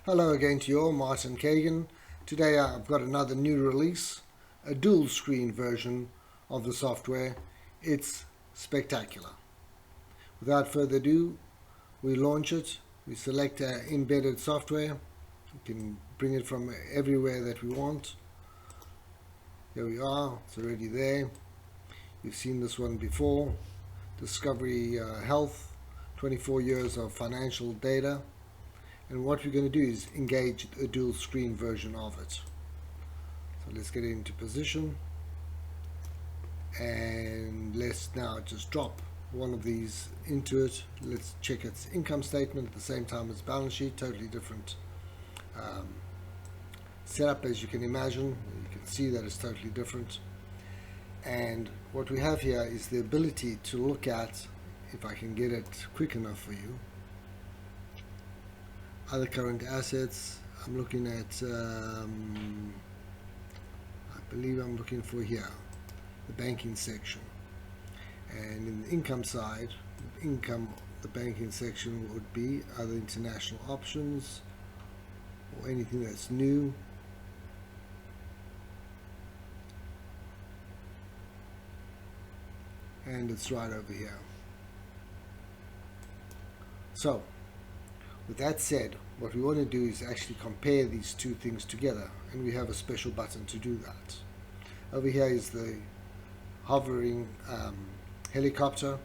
Hello again to you all, Martin Kagan. Today I've got another new release, a dual screen version of the software. It's spectacular. Without further ado, we launch it, we select our embedded software. We can bring it from everywhere that we want. Here we are, it's already there. You've seen this one before. Discovery Health, 24 years of financial data. And what we're going to do is engage a dual screen version of it. So let's get it into position, and let's now just drop one of these into it. Let's check its income statement at the same time as balance sheet. Totally different setup, as you can imagine. You can see that it's totally different. And what we have here is the ability to look at, if I can get it quick enough for you, other current assets. I'm looking at, I believe I'm looking for here, the banking section. And in the income side, the banking section would be other international options or anything that's new. And it's right over here. So, with that said, what we want to do is actually compare these two things together, and we have a special button to do that. Over here is the hovering helicopter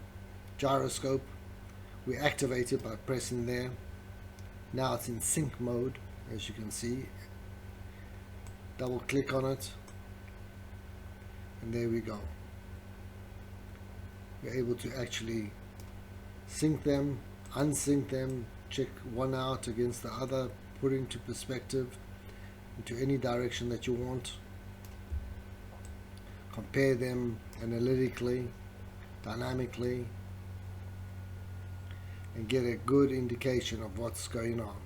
gyroscope. We activate it by pressing there. Now it's in sync mode, as you can see. Double click on it, and there we go. We're able to actually sync them, unsync them, check one out against the other, put into perspective, into any direction that you want, compare them analytically, dynamically, and get a good indication of what's going on.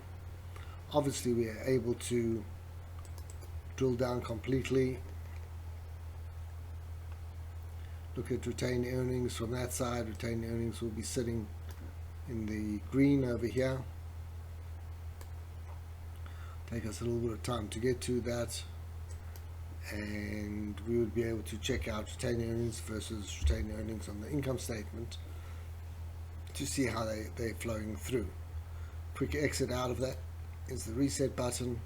Obviously, we are able to drill down completely, look at retained earnings from that side. Retained earnings will be sitting in the green over here. Take us a little bit of time to get to that, and we would be able to check out retained earnings versus retained earnings on the income statement to see how they're flowing through. Quick exit out of that is the reset button,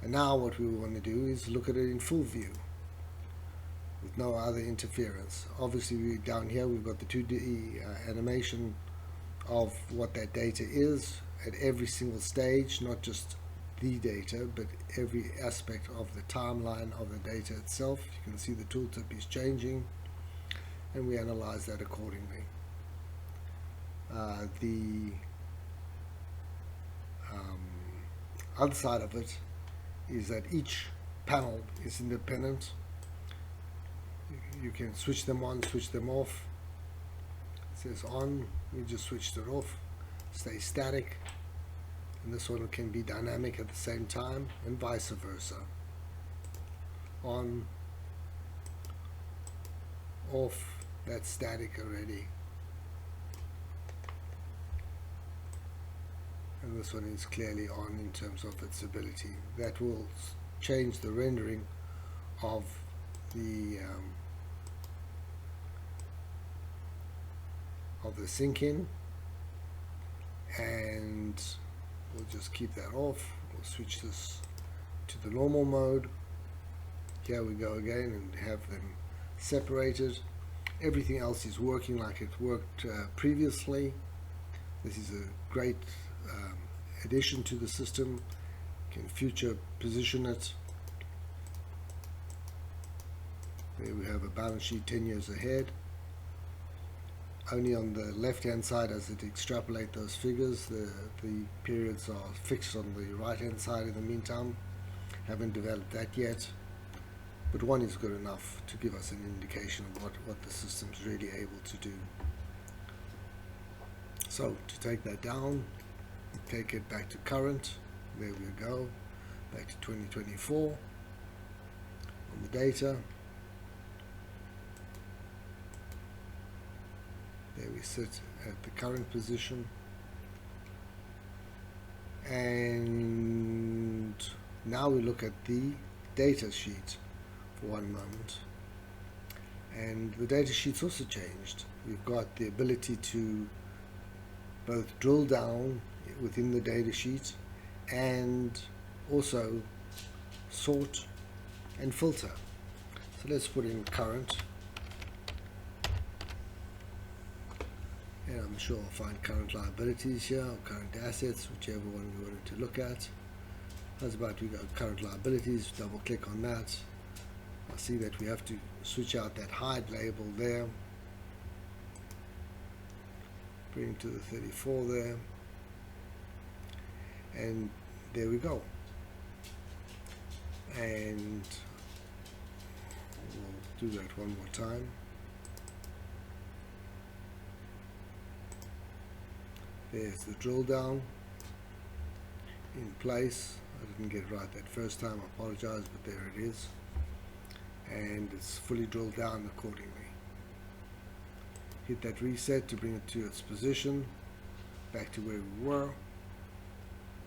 and now what we want to do is look at it in full view with no other interference. Obviously, down here we've got the 2D animation of what that data is at every single stage, not just the data, but every aspect of the timeline of the data itself. You can see the tooltip is changing, and we analyze that accordingly. The other side of it is that each panel is independent. You can switch them on, switch them off. It says on, we just switched it off. Stay static, and this one can be dynamic at the same time, and vice versa. On, off, that's static already. And this one is clearly on in terms of its ability. That will change the rendering of the sync in, and we'll just keep that off. We'll switch this to the normal mode. Here we go again, and have them separated. Everything else is working like it worked previously. This is a great addition to the system. You can future position it. There we have a balance sheet 10 years ahead. Only on the left hand side does it extrapolate those figures. The periods are fixed on the right hand side in the meantime. Haven't developed that yet, but one is good enough to give us an indication of what the system's really able to do. So to take that down, take it back to current. There we go, back to 2024 on the data. There we sit at the current position, and Now we look at the data sheet for one moment, and the data sheet's also changed. We've got the ability to both drill down within the data sheet and also sort and filter. So let's put in current, and I'm sure I'll find current liabilities here, or current assets, whichever one we wanted to look at. How's about we go current liabilities, double click on that. I see that we have to switch out that hide label there, bring to the 34 there, and there we go. And we'll do that one more time. There's the drill down in place. I didn't get it right that first time, I apologize, but there it is. And it's fully drilled down accordingly. Hit that reset to bring it to its position, back to where we were.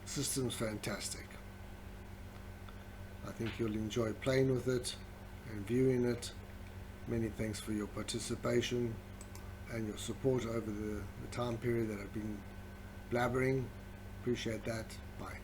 System's fantastic. I think you'll enjoy playing with it and viewing it. Many thanks for your participation and your support over the time period that I've been blabbering. Appreciate that. Bye.